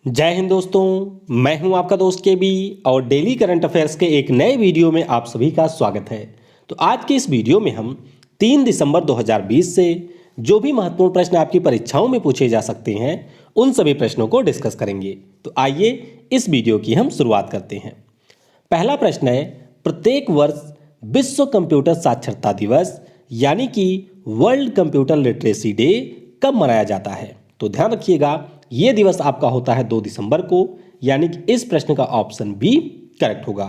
जय हिंद दोस्तों, मैं हूं आपका दोस्त के बी और डेली करंट अफेयर्स के एक नए वीडियो में आप सभी का स्वागत है। तो आज के इस वीडियो में हम 3 दिसंबर 2020 से जो भी महत्वपूर्ण प्रश्न आपकी परीक्षाओं में पूछे जा सकते हैं उन सभी प्रश्नों को डिस्कस करेंगे। तो आइए इस वीडियो की हम शुरुआत करते हैं। पहला प्रश्न है, प्रत्येक वर्ष विश्व कंप्यूटर साक्षरता दिवस यानी कि वर्ल्ड कंप्यूटर लिटरेसी डे कब मनाया जाता है? तो ध्यान रखिएगा, यह दिवस आपका होता है 2 दिसंबर को, यानी कि इस प्रश्न का ऑप्शन बी करेक्ट होगा।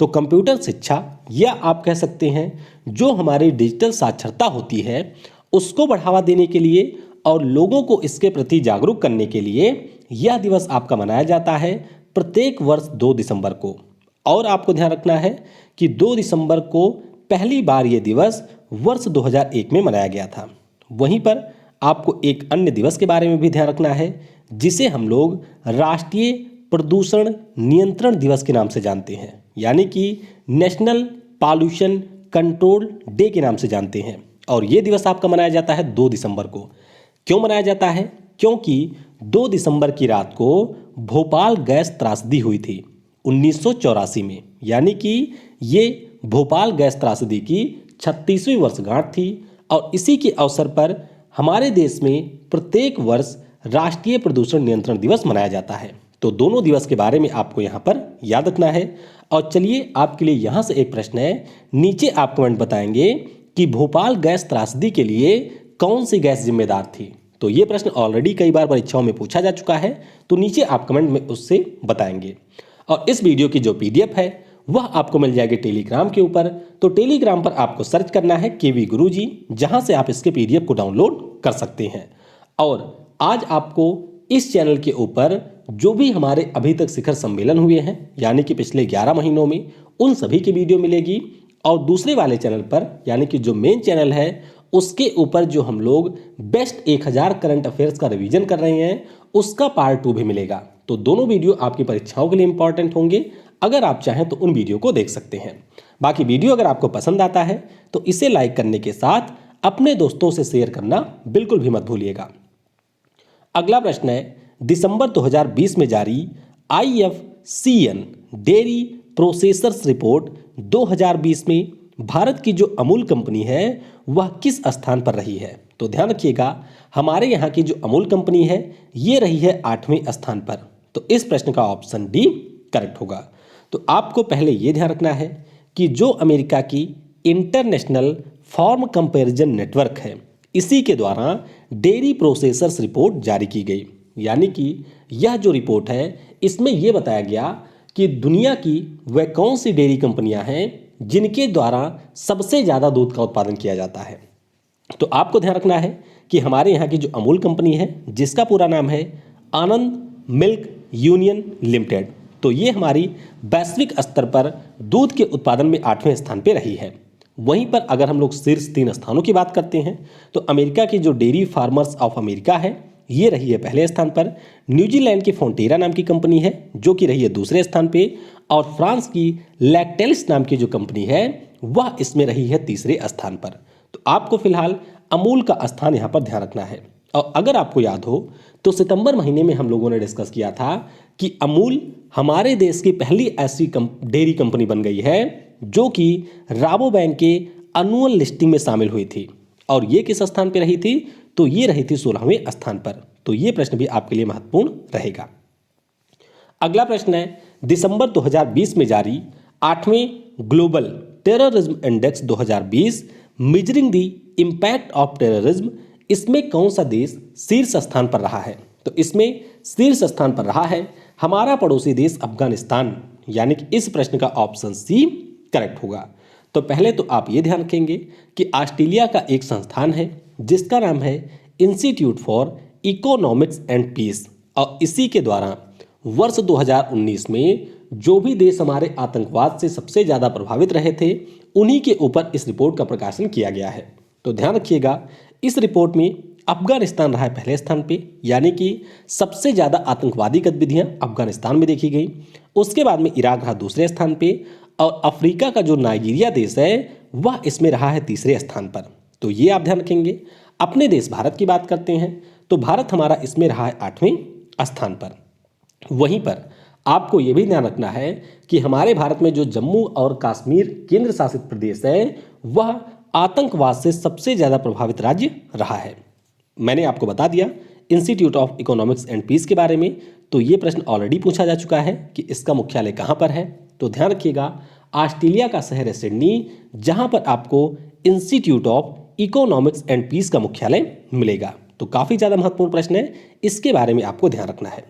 तो कंप्यूटर शिक्षा या आप कह सकते हैं जो हमारी डिजिटल साक्षरता होती है उसको बढ़ावा देने के लिए और लोगों को इसके प्रति जागरूक करने के लिए यह दिवस आपका मनाया जाता है प्रत्येक वर्ष 2 दिसंबर को। और आपको ध्यान रखना है कि 2 दिसंबर को पहली बार यह दिवस वर्ष 2001 में मनाया गया था। वहीं पर आपको एक अन्य दिवस के बारे में भी ध्यान रखना है जिसे हम लोग राष्ट्रीय प्रदूषण नियंत्रण दिवस के नाम से जानते हैं, यानी कि नेशनल पॉल्यूशन कंट्रोल डे के नाम से जानते हैं। और ये दिवस आपका मनाया जाता है 2 दिसंबर को। क्यों मनाया जाता है? क्योंकि 2 दिसंबर की रात को भोपाल गैस त्रासदी हुई थी 1984 में, यानी कि ये भोपाल गैस त्रासदी की 36वीं वर्षगांठ थी। और इसी के अवसर पर हमारे देश में प्रत्येक वर्ष राष्ट्रीय प्रदूषण नियंत्रण दिवस मनाया जाता है। तो दोनों दिवस के बारे में आपको यहाँ पर याद रखना है। और चलिए आपके लिए यहाँ से एक प्रश्न है, नीचे आप कमेंट बताएंगे कि भोपाल गैस त्रासदी के लिए कौन सी गैस जिम्मेदार थी? तो ये प्रश्न ऑलरेडी कई बार परीक्षाओं में पूछा जा चुका है, तो नीचे आप कमेंट में उससे बताएंगे। और इस वीडियो की जो PDF है वह आपको मिल जाएगी टेलीग्राम के ऊपर। तो टेलीग्राम पर आपको सर्च करना है KV गुरुजी, जहां से आप इसके PDF को डाउनलोड कर सकते हैं। और आज आपको इस चैनल के ऊपर जो भी हमारे अभी तक शिखर सम्मेलन हुए हैं, यानी कि पिछले 11 महीनों में, उन सभी की वीडियो मिलेगी। और दूसरे वाले चैनल पर, यानी कि जो मेन चैनल है, उसके ऊपर जो हम लोग बेस्ट 1000 करंट अफेयर्स का रिवीजन कर रहे हैं उसका पार्ट 2 भी मिलेगा। तो दोनों वीडियो आपकी परीक्षाओं के लिए इंपॉर्टेंट होंगे। अगर आप चाहें तो उन वीडियो को देख सकते हैं। बाकी वीडियो अगर आपको पसंद आता है तो इसे लाइक करने के साथ अपने दोस्तों से शेयर करना बिल्कुल भी मत भूलिएगा। अगला प्रश्न है, दिसंबर 2020 में जारी IFCN डेयरी प्रोसेसर्स रिपोर्ट 2020 में भारत की जो अमूल कंपनी है वह किस स्थान पर रही है? तो ध्यान रखिएगा, हमारे यहाँ की जो अमूल कंपनी है ये रही है 8वें स्थान पर। तो इस प्रश्न का ऑप्शन डी करेक्ट होगा। तो आपको पहले ये ध्यान रखना है कि जो अमेरिका की इंटरनेशनल फार्म कंपैरिजन नेटवर्क है, इसी के द्वारा डेयरी प्रोसेसर्स रिपोर्ट जारी की गई। यानी कि यह जो रिपोर्ट है इसमें यह बताया गया कि दुनिया की वह कौन सी डेयरी कंपनियां हैं जिनके द्वारा सबसे ज़्यादा दूध का उत्पादन किया जाता है। तो आपको ध्यान रखना है कि हमारे यहाँ की जो अमूल कंपनी है जिसका पूरा नाम है आनंद मिल्क यूनियन लिमिटेड, तो ये हमारी वैश्विक स्तर पर दूध के उत्पादन में 8वें स्थान पर रही है। वहीं पर अगर हम लोग शीर्ष 3 स्थानों की बात करते हैं तो अमेरिका की जो डेयरी फार्मर्स ऑफ अमेरिका है ये रही है पहले स्थान पर। न्यूजीलैंड की फोंटेरा नाम की कंपनी है जो कि रही है दूसरे स्थान पे। और फ्रांस की लैक्टेलिस नाम की जो कंपनी है वह इसमें रही है तीसरे स्थान पर। तो आपको फिलहाल अमूल का स्थान यहाँ पर ध्यान रखना है। और अगर आपको याद हो तो सितंबर महीने में हम लोगों ने डिस्कस किया था कि अमूल हमारे देश की पहली ऐसी डेयरी कंपनी बन गई है जो कि राबोबैंक के एनुअल लिस्टिंग में शामिल हुई थी। और ये किस स्थान पर रही थी? तो ये रही थी 16वें स्थान पर। तो ये प्रश्न भी आपके लिए महत्वपूर्ण रहेगा। अगला प्रश्न है, दिसंबर 2020 में जारी 8वें global terrorism index 2020 measuring the impact of terrorism, इसमें कौन सा देश शीर्ष स्थान पर रहा है? तो इसमें शीर्ष स्थान पर रहा है हमारा पड़ोसी देश अफगानिस्तान, यानी कि इस प्रश्न का ऑप्शन सी करेक्ट होगा। तो पहले तो आप ये ध्यान रखेंगे कि ऑस्ट्रेलिया का एक संस्थान है जिसका नाम है institute for economics and peace, और इसी के द्वारा वर्ष 2019 में जो भी देश हमारे आतंकवाद से सबसे ज़्यादा प्रभावित रहे थे उन्हीं के ऊपर इस रिपोर्ट का प्रकाशन किया गया है। तो ध्यान रखिएगा, इस रिपोर्ट में अफगानिस्तान रहा है पहले स्थान पे, यानी कि सबसे ज़्यादा आतंकवादी गतिविधियां अफगानिस्तान में देखी गई। उसके बाद में इराक रहा दूसरे स्थान पे, और अफ्रीका का जो नाइजीरिया देश है वह इसमें रहा है तीसरे स्थान पर। तो ये आप ध्यान रखेंगे। अपने देश भारत की बात करते हैं तो भारत हमारा इसमें रहा है 8वें स्थान पर। वहीं पर आपको यह भी ध्यान रखना है कि हमारे भारत में जो जम्मू और कश्मीर केंद्र शासित प्रदेश है वह आतंकवाद से सबसे ज़्यादा प्रभावित राज्य रहा है। मैंने आपको बता दिया institute of economics and peace के बारे में। तो ये प्रश्न ऑलरेडी पूछा जा चुका है कि इसका मुख्यालय कहाँ पर है। तो ध्यान रखिएगा ऑस्ट्रेलिया का शहर है सिडनी, जहाँ पर आपको institute of economics and peace का मुख्यालय मिलेगा। तो काफ़ी ज़्यादा महत्वपूर्ण प्रश्न है, इसके बारे में आपको ध्यान रखना है।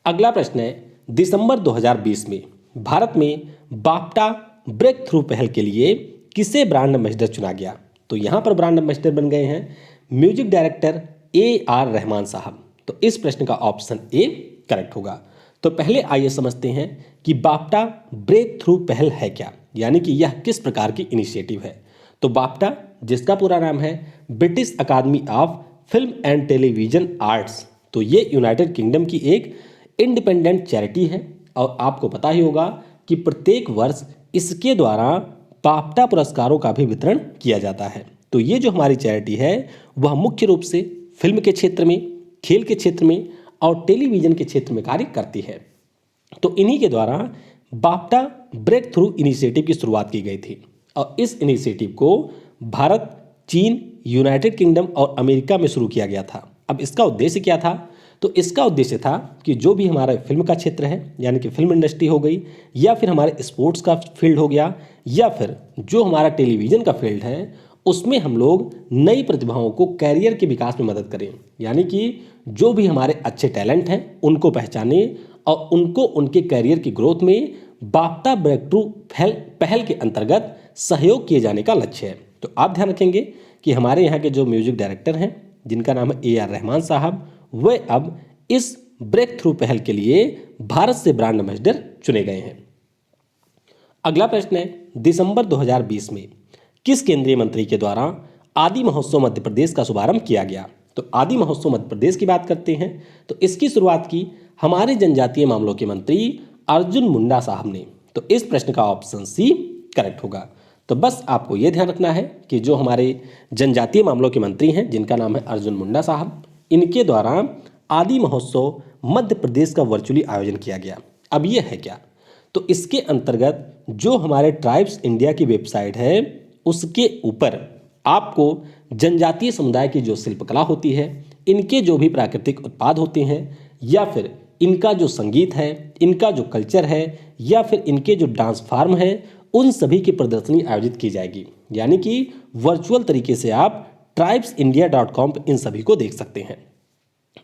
अगला प्रश्न है, दिसंबर 2020 में भारत में बाफ्टा ब्रेक थ्रू पहल के लिए किसे ब्रांड एम्बेसडर चुना गया? तो यहाँ पर ब्रांड एम्बेसडर बन गए हैं म्यूजिक डायरेक्टर AR रहमान साहब। तो इस प्रश्न का ऑप्शन ए करेक्ट होगा। तो पहले आइए समझते हैं कि बाफ्टा ब्रेक थ्रू पहल है क्या, यानी कि यह किस प्रकार की इनिशिएटिव है। तो बाफ्टा, जिसका पूरा नाम है British academy of film and television arts, तो ये यूनाइटेड किंगडम की एक इंडिपेंडेंट चैरिटी है और आपको पता ही होगा कि प्रत्येक वर्ष इसके द्वारा बाफ्टा पुरस्कारों का भी वितरण किया जाता है। तो ये जो हमारी चैरिटी है वह मुख्य रूप से फिल्म के क्षेत्र में, खेल के क्षेत्र में और टेलीविज़न के क्षेत्र में कार्य करती है। तो इन्हीं के द्वारा बाफ्टा ब्रेक थ्रू इनिशिएटिव की शुरुआत की गई थी और इस इनिशिएटिव को भारत, चीन, यूनाइटेड किंगडम और अमेरिका में शुरू किया गया था। अब इसका उद्देश्य क्या था? तो इसका उद्देश्य था कि जो भी हमारा फिल्म का क्षेत्र है, यानी कि फिल्म इंडस्ट्री हो गई, या फिर हमारे स्पोर्ट्स का फील्ड हो गया, या फिर जो हमारा टेलीविज़न का फील्ड है, उसमें हम लोग नई प्रतिभाओं को कैरियर के विकास में मदद करें। यानी कि जो भी हमारे अच्छे टैलेंट हैं उनको पहचाने और उनको उनके कैरियर की ग्रोथ में बाफ्टा ब्रेक थ्रू पहल के अंतर्गत सहयोग किए जाने का लक्ष्य है। तो आप ध्यान रखेंगे कि हमारे यहाँ के जो म्यूजिक डायरेक्टर हैं, जिनका नाम है AR रहमान साहब, वे अब इस ब्रेक थ्रू पहल के लिए भारत से ब्रांड एम्बेसडर चुने गए हैं। अगला प्रश्न है, दिसंबर 2020 में किस केंद्रीय मंत्री के द्वारा आदि महोत्सव मध्य प्रदेश का शुभारंभ किया गया? तो आदि महोत्सव मध्य प्रदेश की बात करते हैं तो इसकी शुरुआत की हमारे जनजातीय मामलों के मंत्री अर्जुन मुंडा साहब ने। तो इस प्रश्न का ऑप्शन सी करेक्ट होगा। तो बस आपको यह ध्यान रखना है कि जो हमारे जनजातीय मामलों के मंत्री हैं, जिनका नाम है अर्जुन मुंडा साहब, इनके द्वारा आदि महोत्सव मध्य प्रदेश का वर्चुअली आयोजन किया गया। अब यह है क्या? तो इसके अंतर्गत जो हमारे ट्राइब्स इंडिया की वेबसाइट है उसके ऊपर आपको जनजातीय समुदाय की जो शिल्पकला होती है, इनके जो भी प्राकृतिक उत्पाद होते हैं, या फिर इनका जो संगीत है, इनका जो कल्चर है, या फिर इनके जो डांस फार्म है, उन सभी की प्रदर्शनी आयोजित की जाएगी। यानी कि वर्चुअल तरीके से आप tribesindia.com पर इन सभी को देख सकते हैं।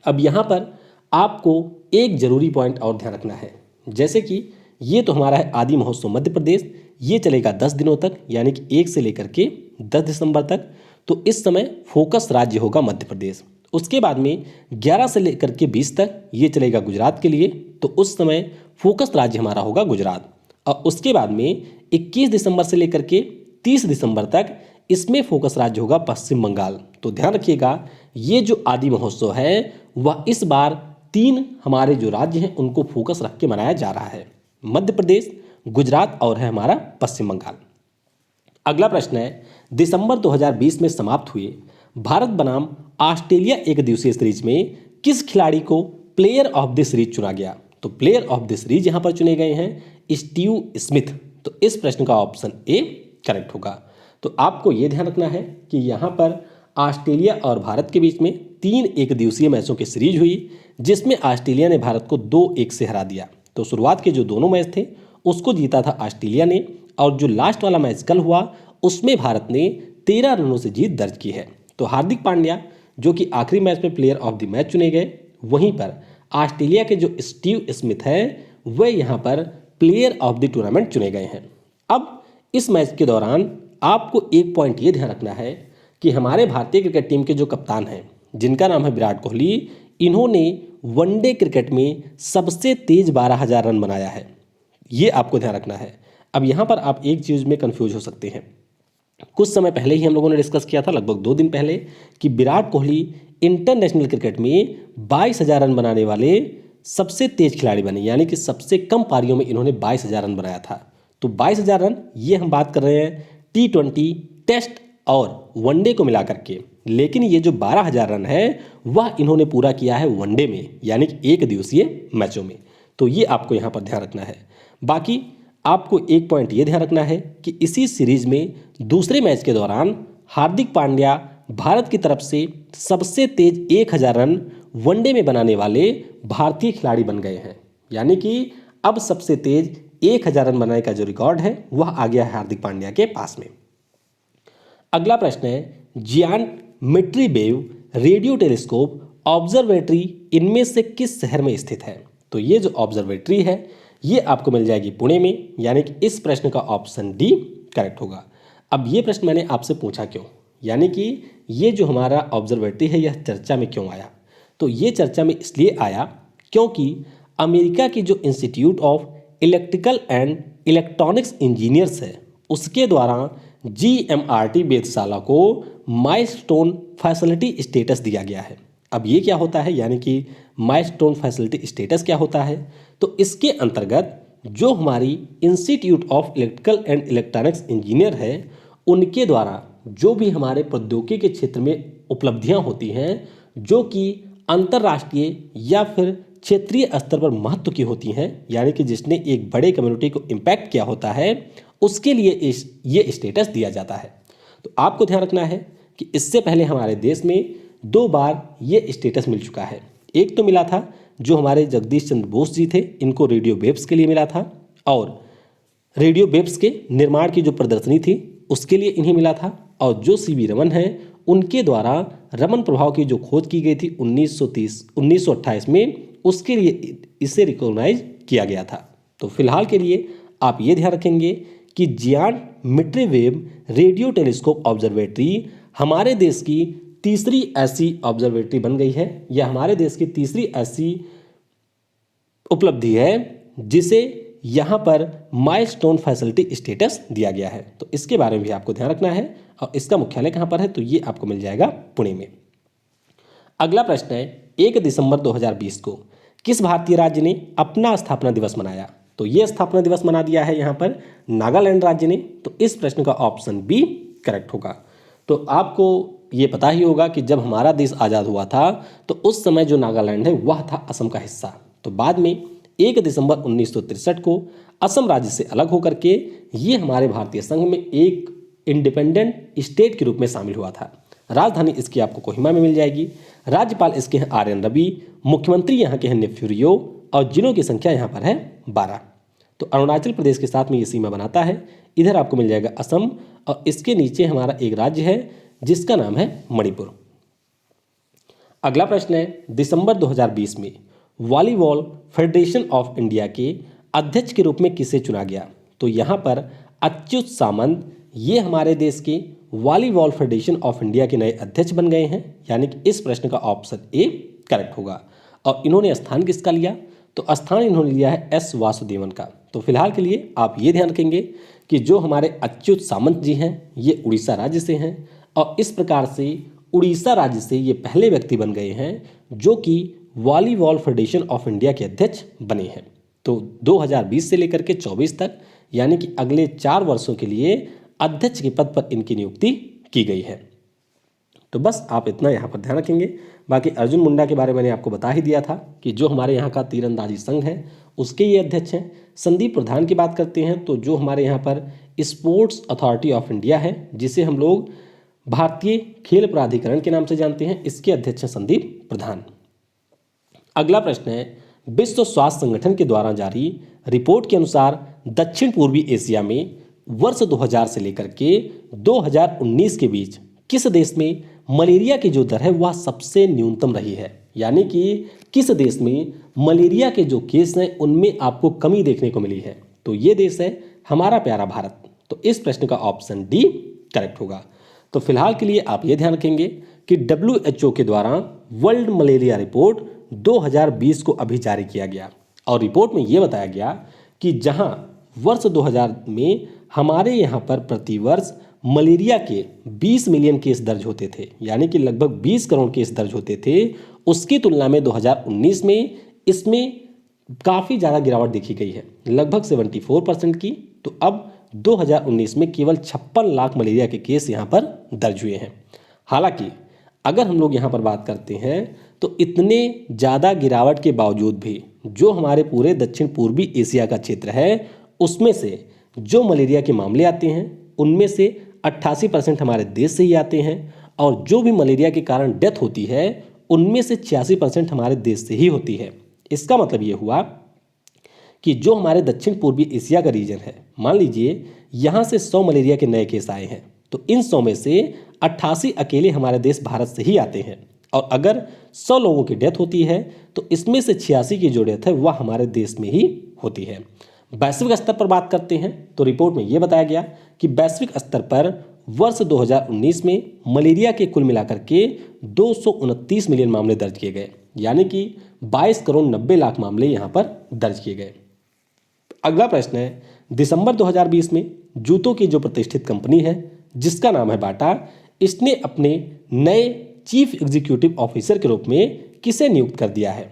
अब यहाँ पर आपको एक जरूरी पॉइंट और ध्यान रखना है, जैसे कि ये तो हमारा है आदि महोत्सव मध्य प्रदेश, ये चलेगा 10 दिनों तक, यानी कि 1 से लेकर के 10 दिसंबर तक। तो इस समय फोकस राज्य होगा मध्य प्रदेश। उसके बाद में 11 से लेकर के 20 तक ये चलेगा गुजरात के लिए, तो उस समय फोकस राज्य हमारा होगा गुजरात। और उसके बाद में 21 दिसंबर से लेकर के 30 दिसंबर तक इसमें फोकस राज्य होगा पश्चिम बंगाल। तो ध्यान रखिएगा ये जो आदि महोत्सव है वह इस बार 3 हमारे जो राज्य हैं उनको फोकस रख के मनाया जा रहा है, मध्य प्रदेश, गुजरात और है हमारा पश्चिम बंगाल। अगला प्रश्न है, दिसंबर 2020 में समाप्त हुए भारत बनाम ऑस्ट्रेलिया एक दिवसीय सीरीज में किस खिलाड़ी को प्लेयर ऑफ द सीरीज चुना गया? तो प्लेयर ऑफ द सीरीज यहां पर चुने गए हैं स्टीव स्मिथ। तो इस प्रश्न का ऑप्शन ए करेक्ट होगा। तो आपको यह ध्यान रखना है कि यहां पर ऑस्ट्रेलिया और भारत के बीच में 3 एक दिवसीय मैचों की सीरीज हुई, जिसमें ऑस्ट्रेलिया ने भारत को 2-1 से हरा दिया। तो शुरुआत के जो दोनों मैच थे उसको जीता था ऑस्ट्रेलिया ने, और जो लास्ट वाला मैच कल हुआ उसमें भारत ने 13 रनों से जीत दर्ज की है। तो हार्दिक पांड्या जो कि आखिरी मैच में प्लेयर ऑफ द मैच चुने गए, वहीं पर ऑस्ट्रेलिया के जो स्टीव स्मिथ है वह यहाँ पर प्लेयर ऑफ द टूर्नामेंट चुने गए हैं। अब इस मैच के दौरान आपको एक पॉइंट ये ध्यान रखना है कि हमारे भारतीय क्रिकेट टीम के जो कप्तान हैं, जिनका नाम है विराट कोहली, इन्होंने वनडे क्रिकेट में सबसे तेज 12,000 रन बनाया है। ये आपको ध्यान रखना है। अब यहाँ पर आप एक चीज़ में कंफ्यूज हो सकते हैं। कुछ समय पहले ही हम लोगों ने डिस्कस किया था, लगभग 2 दिन पहले, कि विराट कोहली इंटरनेशनल क्रिकेट में 22,000 रन बनाने वाले सबसे तेज खिलाड़ी बने, यानी कि सबसे कम पारियों में इन्होंने 22,000 रन बनाया था। तो 22,000 रन ये हम बात कर रहे हैं T20 टेस्ट और वनडे को मिला करके। लेकिन ये जो 12,000 रन है वह इन्होंने पूरा किया है वनडे में, यानी कि एक दिवसीय मैचों में। तो ये आपको यहाँ पर ध्यान रखना है। बाकी आपको एक पॉइंट ये ध्यान रखना है कि इसी सीरीज में दूसरे मैच के दौरान हार्दिक पांड्या भारत की तरफ से सबसे तेज 1,000 रन वनडे में बनाने वाले भारतीय खिलाड़ी बन गए हैं। यानी कि अब सबसे तेज 1,000 रन बनाने का जो रिकॉर्ड है वह आ गया है हार्दिक पांड्या के पास में। अगला प्रश्न है, जियान मिट्रीवेव रेडियो टेलीस्कोप ऑब्जर्वेटरी इनमें से किस शहर में स्थित है? तो ये जो ऑब्जर्वेटरी है ये आपको मिल जाएगी पुणे में, यानी कि इस प्रश्न का ऑप्शन डी करेक्ट होगा। अब ये प्रश्न मैंने आपसे पूछा क्यों, यानी कि ये जो हमारा ऑब्जर्वेटरी है यह चर्चा में क्यों आया? तो ये चर्चा में इसलिए आया क्योंकि अमेरिका की जो institute of electrical and electronics engineers है उसके द्वारा GMRT वेधशाला को माइलस्टोन फैसिलिटी स्टेटस दिया गया है। अब ये क्या होता है, यानी कि माइलस्टोन फैसिलिटी स्टेटस क्या होता है? तो इसके अंतर्गत जो हमारी institute of electrical and electronics engineer है उनके द्वारा जो भी हमारे प्रौद्योगिकी के क्षेत्र में उपलब्धियां होती हैं जो कि अंतर्राष्ट्रीय या फिर क्षेत्रीय स्तर पर महत्व की होती हैं, यानी कि जिसने एक बड़े कम्युनिटी को इम्पैक्ट किया होता है, उसके लिए ये स्टेटस दिया जाता है। तो आपको ध्यान रखना है कि इससे पहले हमारे देश में 2 बार ये स्टेटस मिल चुका है। एक तो मिला था जो हमारे जगदीश चंद्र बोस जी थे, इनको रेडियो वेव्स के लिए मिला था, और रेडियो वेव्स के निर्माण की जो प्रदर्शनी थी उसके लिए इन्हें मिला था। और जो CV रमन हैं उनके द्वारा रमन प्रभाव की जो खोज की गई थी 1928 में, उसके लिए इसे रिकॉग्नाइज किया गया था। तो फिलहाल के लिए आप ये ध्यान रखेंगे कि जियान मिट्रीवेव रेडियो टेलीस्कोप ऑब्जर्वेटरी हमारे देश की तीसरी ऐसी ऑब्जर्वेटरी बन गई है, यह हमारे देश की तीसरी ऐसी उपलब्धि है जिसे यहाँ पर माइलस्टोन फैसिलिटी स्टेटस दिया गया है। तो इसके बारे में भी आपको ध्यान रखना है। और इसका मुख्यालय कहाँ पर है? तो ये आपको मिल जाएगा पुणे में। अगला प्रश्न है, 1 दिसंबर 2020 को किस भारतीय राज्य ने अपना स्थापना दिवस मनाया? तो ये स्थापना दिवस मना दिया है यहाँ पर नागालैंड राज्य ने। तो इस प्रश्न का ऑप्शन बी करेक्ट होगा। तो आपको ये पता ही होगा कि जब हमारा देश आज़ाद हुआ था तो उस समय जो नागालैंड है वह था असम का हिस्सा। तो बाद में 1 दिसंबर 1963 को असम राज्य से अलग होकर के ये हमारे भारतीय संघ में एक इंडिपेंडेंट स्टेट के रूप में शामिल हुआ था। राजधानी इसकी आपको कोहिमा में मिल जाएगी। राज्यपाल इसके हैं RN रवि, मुख्यमंत्री यहाँ के हैं नेफ्यू रियो, और जिलों की संख्या यहाँ पर है 12। तो अरुणाचल प्रदेश के साथ में ये सीमा बनाता है। इधर आपको मिल जाएगा असम, और इसके नीचे हमारा एक राज्य है जिसका नाम है मणिपुर। अगला प्रश्न है, दिसंबर 2020 में वॉलीबॉल फेडरेशन ऑफ इंडिया के अध्यक्ष के रूप में किसे चुना गया? तो यहाँ पर अच्युत सामंत ये हमारे देश के वॉलीबॉल फेडरेशन ऑफ इंडिया के नए अध्यक्ष बन गए हैं, यानी कि इस प्रश्न का ऑप्शन ए करेक्ट होगा। और इन्होंने स्थान किसका लिया? तो स्थान इन्होंने लिया है S वासुदेवन का। तो फिलहाल के लिए आप ये ध्यान रखेंगे कि जो हमारे अच्युत सामंत जी हैं ये उड़ीसा राज्य से हैं, और इस प्रकार से उड़ीसा राज्य से ये पहले व्यक्ति बन गए हैं जो कि वॉलीबॉल फेडरेशन ऑफ इंडिया के अध्यक्ष बने हैं। तो 2020 से लेकर के 24 तक, यानी कि अगले 4 वर्षों के लिए अध्यक्ष के पद पर इनकी नियुक्ति की गई है। तो बस आप इतना यहाँ पर ध्यान रखेंगे। बाकी अर्जुन मुंडा के बारे में मैंने आपको बता ही दिया था कि जो हमारे यहाँ का तीरंदाजी संघ है उसके ये अध्यक्ष हैं। संदीप प्रधान की बात करते हैं तो जो हमारे यहाँ पर स्पोर्ट्स अथॉरिटी ऑफ इंडिया है, जिसे हम लोग भारतीय खेल प्राधिकरण के नाम से जानते हैं, इसके अध्यक्ष हैं संदीप प्रधान। अगला प्रश्न है, विश्व स्वास्थ्य संगठन के द्वारा जारी रिपोर्ट के अनुसार दक्षिण पूर्वी एशिया में वर्ष 2000 से लेकर के 2019 के बीच किस देश में मलेरिया की जो दर है वह सबसे न्यूनतम रही है? यानी कि किस देश में मलेरिया के जो केस हैं उनमें आपको कमी देखने को मिली है? तो ये देश है हमारा प्यारा भारत। तो इस प्रश्न का ऑप्शन डी करेक्ट होगा। तो फिलहाल के लिए आप ये ध्यान रखेंगे कि WHO के द्वारा वर्ल्ड मलेरिया रिपोर्ट 2020 को अभी जारी किया गया, और रिपोर्ट में ये बताया गया कि जहां वर्ष 2000 में हमारे यहाँ पर प्रतिवर्ष मलेरिया के 20 मिलियन केस दर्ज होते थे, यानी कि लगभग 20 करोड़ केस दर्ज होते थे, उसकी तुलना में 2019 में इसमें काफ़ी ज़्यादा गिरावट देखी गई है, लगभग 74% की। तो अब 2019 में केवल 56 लाख मलेरिया के केस यहाँ पर दर्ज हुए हैं। हालांकि अगर हम लोग यहाँ पर बात करते हैं तो इतने ज़्यादा गिरावट के बावजूद भी जो हमारे पूरे दक्षिण पूर्वी एशिया का क्षेत्र है उसमें से जो मलेरिया के मामले आते हैं उनमें से 88% हमारे देश से ही आते हैं और जो भी मलेरिया के कारण डेथ होती है उनमें से 86% हमारे देश से ही होती है। इसका मतलब ये हुआ कि जो हमारे दक्षिण पूर्वी एशिया का रीजन है, मान लीजिए यहाँ से 100 मलेरिया के नए केस आए हैं तो इन 100 में से 88 अकेले हमारे देश भारत से ही आते हैं और अगर 100 लोगों की डेथ होती है तो इसमें से 86 की जो डेथ है वह हमारे देश में ही होती है। वैश्विक स्तर पर बात करते हैं तो रिपोर्ट में यह बताया गया कि वैश्विक स्तर पर वर्ष 2019 में मलेरिया के कुल मिलाकर के 229 मिलियन मामले दर्ज किए गए, यानी कि 22 करोड़ 90 लाख मामले यहाँ पर दर्ज किए गए। अगला प्रश्न है, दिसंबर 2020 में जूतों की जो प्रतिष्ठित कंपनी है जिसका नाम है बाटा, इसने अपने नए चीफ एग्जीक्यूटिव ऑफिसर के रूप में किसे नियुक्त कर दिया है?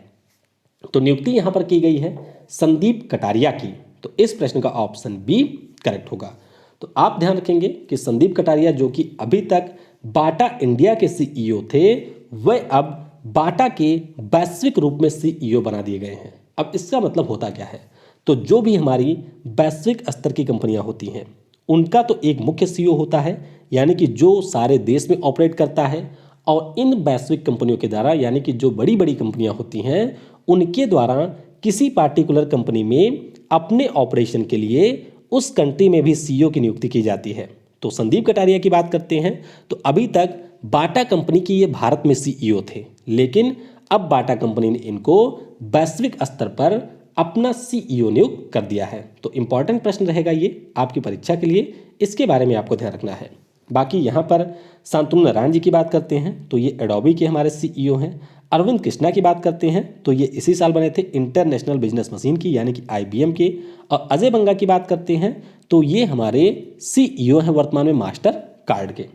तो नियुक्ति यहाँ पर की गई है संदीप कटारिया की। तो इस प्रश्न का ऑप्शन बी करेक्ट होगा। तो आप ध्यान रखेंगे कि संदीप कटारिया जो कि अभी तक बाटा इंडिया के सीईओ थे वह अब बाटा के वैश्विक रूप में सीईओ बना दिए गए हैं। अब इसका मतलब होता क्या है? तो जो भी हमारी वैश्विक स्तर की कंपनियां होती हैं उनका तो एक मुख्य सीईओ होता है, यानी कि जो सारे देश में ऑपरेट करता है, और इन वैश्विक कंपनियों के द्वारा यानी कि जो बड़ी बड़ी कंपनियां होती हैं उनके द्वारा किसी पार्टिकुलर कंपनी में अपने ऑपरेशन के लिए उस कंट्री में भी सीईओ की नियुक्ति की जाती है। तो संदीप कटारिया की बात करते हैं तो अभी तक बाटा कंपनी की ये भारत में सीईओ थे, लेकिन अब बाटा कंपनी ने इनको वैश्विक स्तर पर अपना सीईओ नियुक्त कर दिया है। तो इंपॉर्टेंट प्रश्न रहेगा ये आपकी परीक्षा के लिए, इसके बारे में आपको ध्यान रखना है। बाकी यहाँ पर शांतनु नारायण जी की बात करते हैं तो ये एडोबी के हमारे सीईओ हैं। अरविंद कृष्णा की बात करते हैं तो ये इसी साल बने थे इंटरनेशनल बिजनेस मशीन की यानी कि IBM के। और अजय बंगा की बात करते हैं तो ये हमारे सीईओ हैं वर्तमान में मास्टर कार्ड के।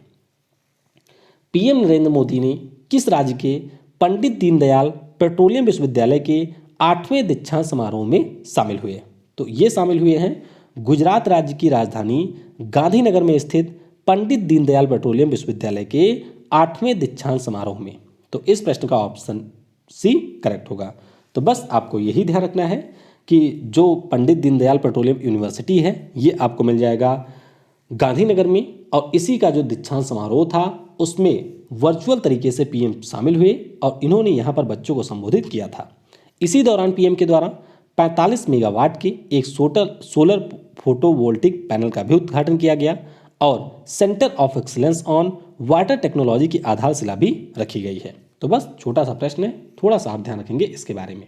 पीएम नरेंद्र मोदी ने किस राज्य के पंडित दीनदयाल पेट्रोलियम विश्वविद्यालय के 8वें दीक्षांत समारोह में शामिल हुए? तो ये शामिल हुए हैं गुजरात राज्य की राजधानी गांधीनगर में स्थित पंडित दीनदयाल पेट्रोलियम विश्वविद्यालय के 8वें दीक्षांत समारोह में। तो इस प्रश्न का ऑप्शन सी करेक्ट होगा। तो बस आपको यही ध्यान रखना है कि जो पंडित दीनदयाल पेट्रोलियम यूनिवर्सिटी है ये आपको मिल जाएगा गांधीनगर में, और इसी का जो दीक्षांत समारोह था उसमें वर्चुअल तरीके से पीएम शामिल हुए और इन्होंने यहाँ पर बच्चों को संबोधित किया था। इसी दौरान पीएम के द्वारा 45 मेगावाट के एक सोलर फोटोवोल्टिक पैनल का भी उद्घाटन किया गया और centre of excellence on water technology की आधारशिला भी रखी गई है। तो बस छोटा सा प्रश्न है, थोड़ा सा आप ध्यान रखेंगे इसके बारे में।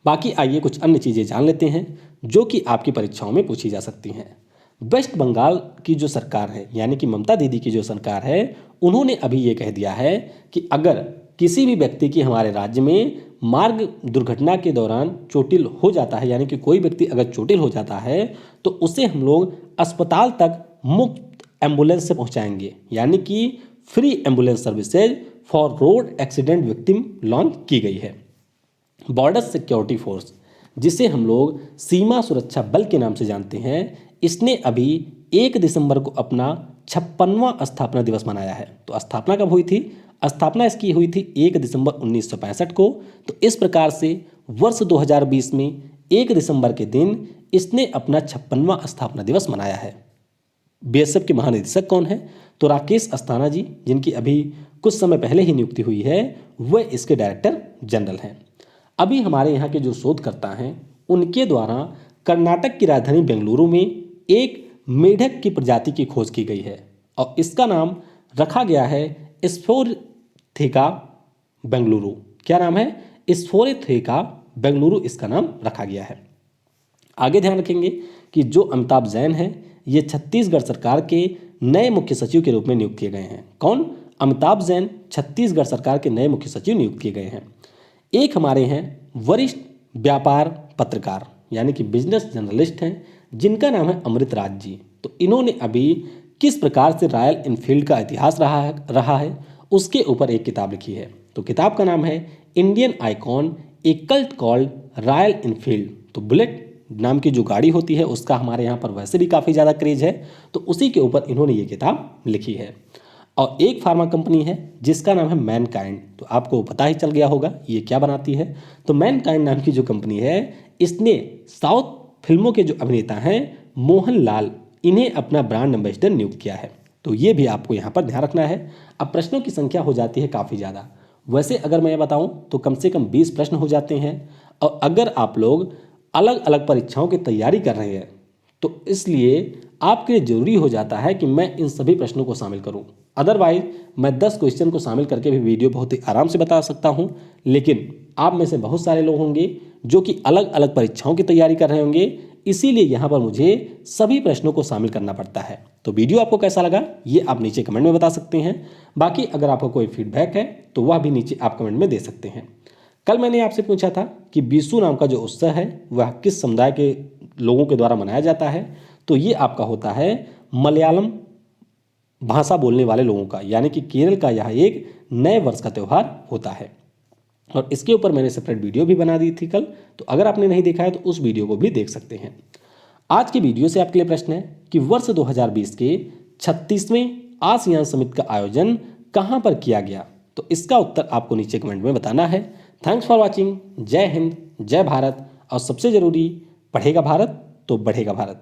बाकी आइए कुछ अन्य चीज़ें जान लेते हैं जो कि आपकी परीक्षाओं में पूछी जा सकती हैं। वेस्ट बंगाल की जो सरकार है यानी कि ममता दीदी की जो सरकार है उन्होंने अभी ये कह दिया है कि अगर किसी भी व्यक्ति की हमारे राज्य में मार्ग दुर्घटना के दौरान चोटिल हो जाता है, यानी कि कोई व्यक्ति अगर चोटिल हो जाता है तो उसे हम लोग अस्पताल तक मुफ्त एम्बुलेंस से पहुंचाएंगे, यानी कि free ambulance services for road accident victim launch की गई है। बॉर्डर सिक्योरिटी फोर्स, जिसे हम लोग सीमा सुरक्षा बल के नाम से जानते हैं, इसने अभी 1 दिसंबर को अपना 56वां स्थापना दिवस मनाया है। तो स्थापना कब हुई थी? स्थापना इसकी हुई थी 1 दिसंबर 1965 को। तो इस प्रकार से वर्ष 2020 में 1 दिसंबर के दिन इसने अपना 56वां स्थापना दिवस मनाया है। बीएसएफ के महानिदेशक कौन है? तो राकेश अस्थाना जी, जिनकी अभी कुछ समय पहले ही नियुक्ति हुई है, वह इसके डायरेक्टर जनरल हैं। अभी हमारे यहाँ के जो शोधकर्ता हैं उनके द्वारा कर्नाटक की राजधानी बेंगलुरु में एक मेढक की प्रजाति की खोज की गई है और इसका नाम रखा गया है स्फोरेथेका बेंगलुरु। क्या नाम है? स्फोरेथेका बेंगलुरु इसका नाम रखा गया है। आगे ध्यान रखेंगे कि जो अमिताभ जैन है ये छत्तीसगढ़ सरकार के नए मुख्य सचिव के रूप में नियुक्त किए गए हैं। कौन? अमिताभ जैन छत्तीसगढ़ सरकार के नए मुख्य सचिव नियुक्त किए गए हैं। एक हमारे हैं वरिष्ठ व्यापार पत्रकार यानी कि बिजनेस जर्नलिस्ट हैं, जिनका नाम है अमृत राज जी। तो इन्होंने अभी किस प्रकार से रॉयल इनफील्ड का इतिहास रहा है उसके ऊपर एक किताब लिखी है। तो किताब का नाम है इंडियन आइकॉन ए कल्ट कॉल्ड रॉयल इनफील्ड। तो बुलेट नाम की जो गाड़ी होती है उसका हमारे यहाँ पर वैसे भी काफ़ी ज़्यादा क्रेज है, तो उसी के ऊपर इन्होंने ये किताब लिखी है। और एक फार्मा कंपनी है जिसका नाम है मैनकाइंड, तो आपको पता ही चल गया होगा ये क्या बनाती है। तो मैनकाइंड नाम की जो कंपनी है इसने साउथ फिल्मों के जो अभिनेता हैं मोहनलाल, इन्हें अपना ब्रांड एम्बेसडर नियुक्त किया है। तो ये भी आपको यहाँ पर ध्यान रखना है। अब प्रश्नों की संख्या हो जाती है काफ़ी ज़्यादा, वैसे अगर मैं बताऊं तो कम से कम 20 प्रश्न हो जाते हैं। और अगर आप लोग अलग अलग परीक्षाओं की तैयारी कर रहे हैं तो इसलिए आपके लिए जरूरी हो जाता है कि मैं इन सभी प्रश्नों को शामिल करूं। अदरवाइज मैं 10 क्वेश्चन को शामिल करके भी वीडियो बहुत ही आराम से बता सकता हूं, लेकिन आप में से बहुत सारे लोग होंगे जो कि अलग अलग परीक्षाओं की तैयारी कर रहे होंगे, इसीलिए यहाँ पर मुझे सभी प्रश्नों को शामिल करना पड़ता है। तो वीडियो आपको कैसा लगा ये आप नीचे कमेंट में बता सकते हैं। बाकी अगर आपको कोई फीडबैक है तो वह भी नीचे आप कमेंट में दे सकते हैं। कल मैंने आपसे पूछा था कि बीसू नाम का जो उत्सव है वह किस समुदाय के लोगों के द्वारा मनाया जाता है, तो ये आपका होता है मलयालम भाषा बोलने वाले लोगों का, यानी कि केरल का यह एक नए वर्ष का त्यौहार होता है। और इसके ऊपर मैंने सेपरेट वीडियो भी बना दी थी कल, तो अगर आपने नहीं देखा है तो उस वीडियो को भी देख सकते हैं। आज की वीडियो से आपके लिए प्रश्न है कि वर्ष 2020 के 36वें आसियान समिट का आयोजन कहां पर किया गया, तो इसका उत्तर आपको नीचे कमेंट में बताना है। Thanks for watching. जय हिंद, जय भारत, और सबसे जरूरी, पढ़ेगा भारत तो बढ़ेगा भारत।